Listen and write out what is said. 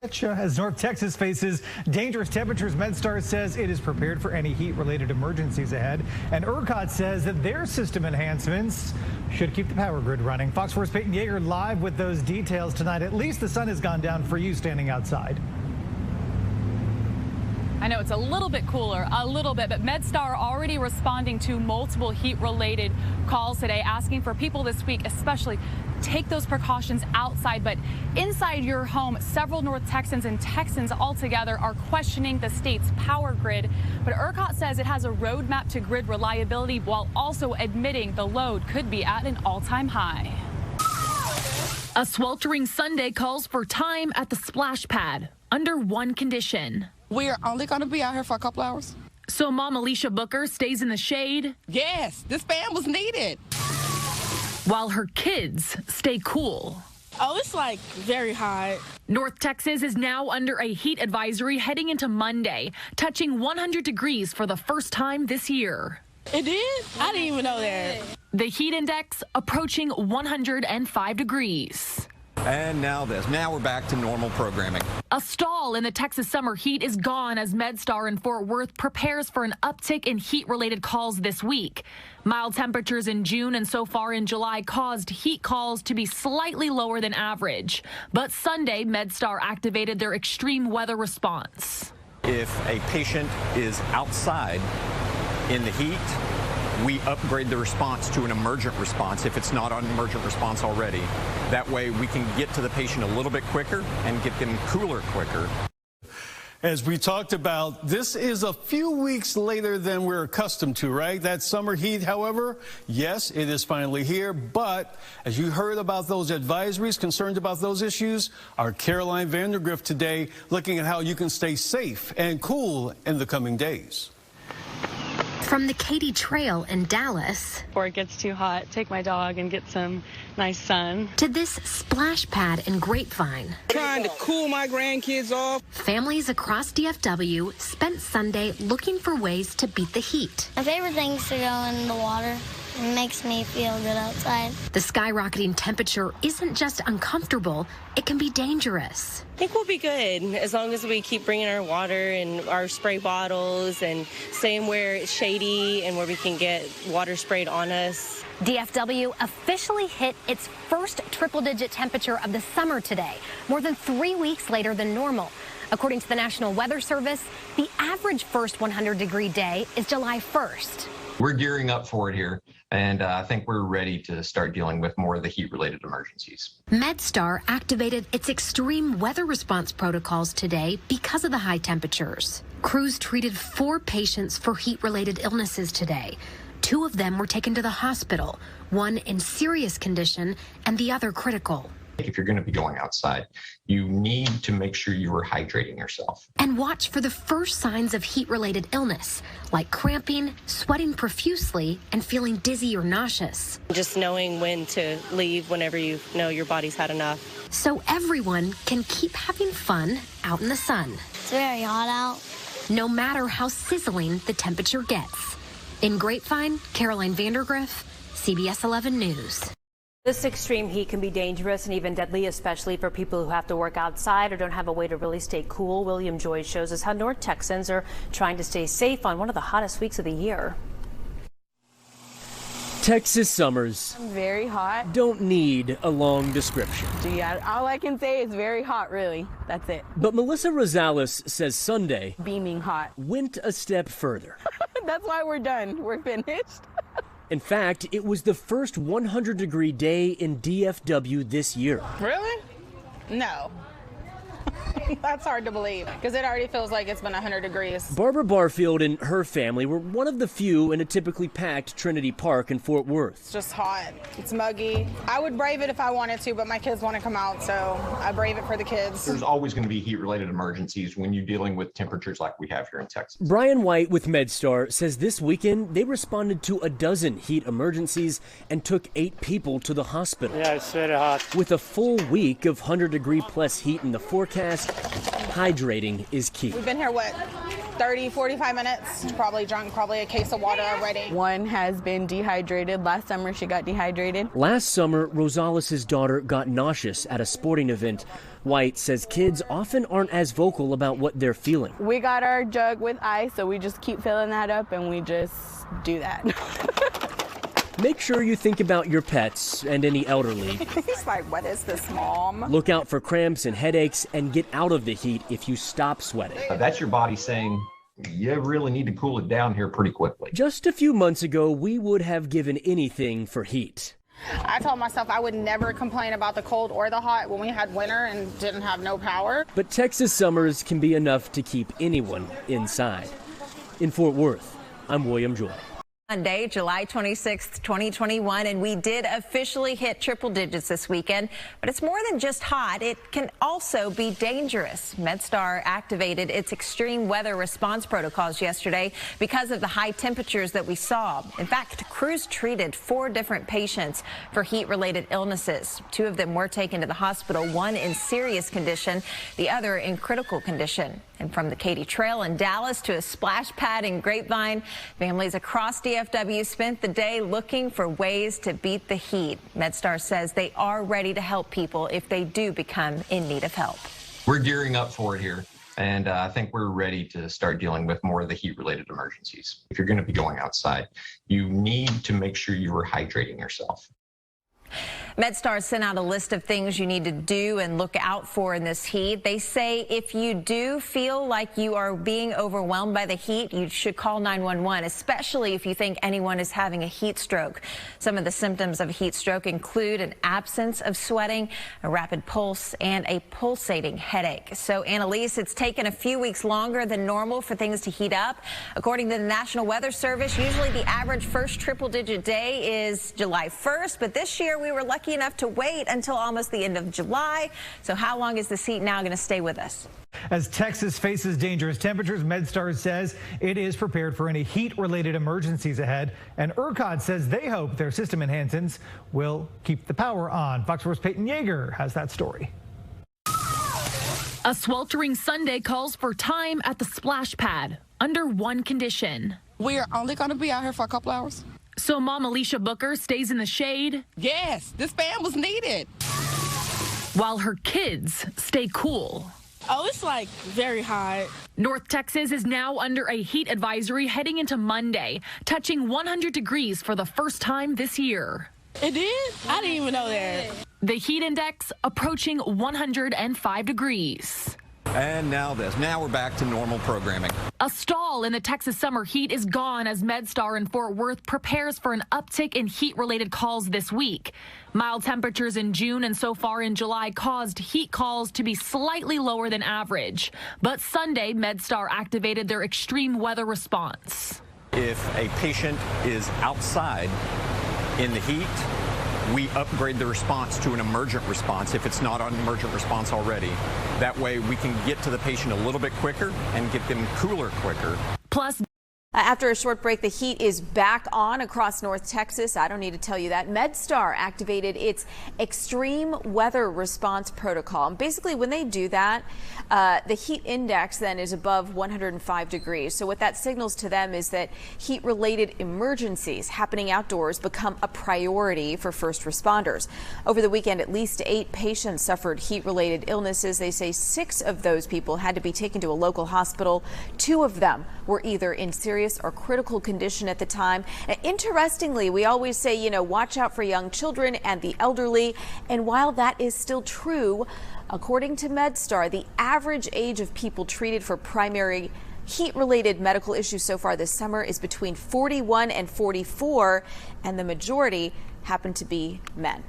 As North Texas faces dangerous temperatures, MedStar says it is prepared for any heat-related emergencies ahead. And ERCOT says that their system enhancements should keep the power grid running. Fox 4's Peyton Yeager live with those details tonight. At least the sun has gone down for you standing outside. I know it's a little bit cooler, but MedStar already responding to multiple heat-related calls today, asking for people this week, especially, take those precautions outside. But inside your home, several North Texans and Texans altogether are questioning the state's power grid. But ERCOT says it has a roadmap to grid reliability while also admitting the load could be at an all-time high. A sweltering Sunday calls for time at the splash pad under one condition. We are only going to be out here for a couple hours. So Mom Alicia Booker stays in the shade. Yes, this fan was needed. While her kids stay cool. Oh, it's like very hot. North Texas is now under a heat advisory heading into Monday, touching 100 degrees for the first time this year. It did? I didn't even know that. The heat index approaching 105 degrees. And now this. Now we're back to normal programming. A stall in the Texas summer heat is gone as MedStar in Fort Worth prepares for an uptick in heat-related calls this week. Mild temperatures in June and so far in July caused heat calls to be slightly lower than average. But Sunday, MedStar activated their extreme weather response. If a patient is outside in the heat, we upgrade the response to an emergent response if it's not on emergent response already. That way we can get to the patient a little bit quicker and get them cooler quicker. As we talked about, this is a few weeks later than we're accustomed to, right? That summer heat, however, yes, it is finally here. But as you heard about those advisories, concerned about those issues, our Caroline Vandergrift today looking at how you can stay safe and cool in the coming days. From the Katy Trail in Dallas, before it gets too hot, take my dog and get some nice sun, to this splash pad in Grapevine. Trying to cool my grandkids off. Families across DFW spent Sunday looking for ways to beat the heat. My favorite thing is to go in the water. It makes me feel good outside. The skyrocketing temperature isn't just uncomfortable, it can be dangerous. I think we'll be good as long as we keep bringing our water and our spray bottles and staying where it's shady and where we can get water sprayed on us. DFW officially hit its first triple-digit temperature of the summer today, more than 3 weeks later than normal. According to the National Weather Service, the average first 100-degree day is July 1st. We're gearing up for it here, and I think we're ready to start dealing with more of the heat-related emergencies. MedStar activated its extreme weather response protocols today because of the high temperatures. Crews treated 4 patients for heat-related illnesses today. 2 of them were taken to the hospital, one in serious condition and the other critical. If you're going to be going outside, you need to make sure you are hydrating yourself. And watch for the first signs of heat-related illness, like cramping, sweating profusely, and feeling dizzy or nauseous. Just knowing when to leave whenever you know your body's had enough. So everyone can keep having fun out in the sun. It's very hot out. No matter how sizzling the temperature gets. In Grapevine, Caroline Vandergrift, CBS 11 News. This extreme heat can be dangerous and even deadly, especially for people who have to work outside or don't have a way to really stay cool. William Joy shows us how North Texans are trying to stay safe on one of the hottest weeks of the year. Texas summers Very hot. don't need a long description. Yeah, all I can say is very hot, really. That's it. But Melissa Rosales says Sunday Beaming hot. went a step further. That's why we're done. We're finished. In fact, it was the first 100-degree day in DFW this year. Really? No. That's hard to believe because it already feels like it's been 100 degrees. Barbara Barfield and her family were one of the few in a typically packed Trinity Park in Fort Worth. It's just hot. It's muggy. I would brave it if I wanted to, but my kids want to come out, so I brave it for the kids. There's always going to be heat-related emergencies when you're dealing with temperatures like we have here in Texas. Brian White with MedStar says this weekend they responded to a dozen heat emergencies and took 8 people to the hospital. Yeah, it's very hot. With a full week of 100-degree plus heat in the forecast, hydrating is key. We've been here, what, 30, 45 minutes? Probably drunk, probably a case of water already. One has been dehydrated. Last summer, she got dehydrated. Last summer, Rosales' daughter got nauseous at a sporting event. White says kids often aren't as vocal about what they're feeling. We got our jug with ice, so we just keep filling that up and we just do that. Make sure you think about your pets and any elderly. He's like, what is this, Mom? Look out for cramps and headaches and get out of the heat if you stop sweating. That's your body saying, you really need to cool it down here pretty quickly. Just a few months ago, we would have given anything for heat. I told myself I would never complain about the cold or the hot when we had winter and didn't have no power. But Texas summers can be enough to keep anyone inside. In Fort Worth, I'm William Joy. Monday, July 26th, 2021, and we did officially hit triple digits this weekend. But it's more than just hot. It can also be dangerous. MedStar activated its extreme weather response protocols yesterday because of the high temperatures that we saw. In fact, crews treated 4 different patients for heat-related illnesses. 2 of them were taken to the hospital, one in serious condition, the other in critical condition. And from the Katy Trail in Dallas to a splash pad in Grapevine, families across DFW spent the day looking for ways to beat the heat. MedStar says they are ready to help people if they do become in need of help. We're gearing up for it here, and I think we're ready to start dealing with more of the heat-related emergencies. If you're going to be going outside, you need to make sure you are hydrating yourself. MedStar sent out a list of things you need to do and look out for in this heat. They say if you do feel like you are being overwhelmed by the heat, you should call 911, especially if you think anyone is having a heat stroke. Some of the symptoms of a heat stroke include an absence of sweating, a rapid pulse, and a pulsating headache. So, Annalise, it's taken a few weeks longer than normal for things to heat up. According to the National Weather Service, usually the average first triple-digit day is July 1st, but this year we were lucky enough to wait until almost the end of July. So how long is this heat now going to stay with us? As Texas faces dangerous temperatures, MedStar says it is prepared for any heat-related emergencies ahead. And ERCOT says they hope their system enhancements will keep the power on. Fox 4's Peyton Yeager has that story. A sweltering Sunday calls for time at the splash pad under one condition. We're only going to be out here for a couple hours. So Mom Alicia Booker stays in the shade. Yes, this fan was needed. While her kids stay cool. Oh, it's like very hot. North Texas is now under a heat advisory heading into Monday, touching 100 degrees for the first time this year. It is? I didn't even know that. The heat index approaching 105 degrees. And now this. Now we're back to normal programming. A stall in the Texas summer heat is gone as MedStar in Fort Worth prepares for an uptick in heat-related calls this week. Mild temperatures in June and so far in July caused heat calls to be slightly lower than average. But Sunday, MedStar activated their extreme weather response. If a patient is outside in the heat, we upgrade the response to an emergent response if it's not on emergent response already. That way we can get to the patient a little bit quicker and get them cooler quicker. Plus, after a short break, the heat is back on across North Texas. I don't need to tell you that. MedStar activated its extreme weather response protocol. And basically, when they do that, the heat index then is above 105 degrees. So what that signals to them is that heat-related emergencies happening outdoors become a priority for first responders. Over the weekend, at least 8 patients suffered heat-related illnesses. They say 6 of those people had to be taken to a local hospital. 2 of them were either in serious or critical condition at the time. And interestingly, we always say, you know, watch out for young children and the elderly. And while that is still true, according to MedStar, the average age of people treated for primary heat-related medical issues so far this summer is between 41 and 44, and the majority happen to be men.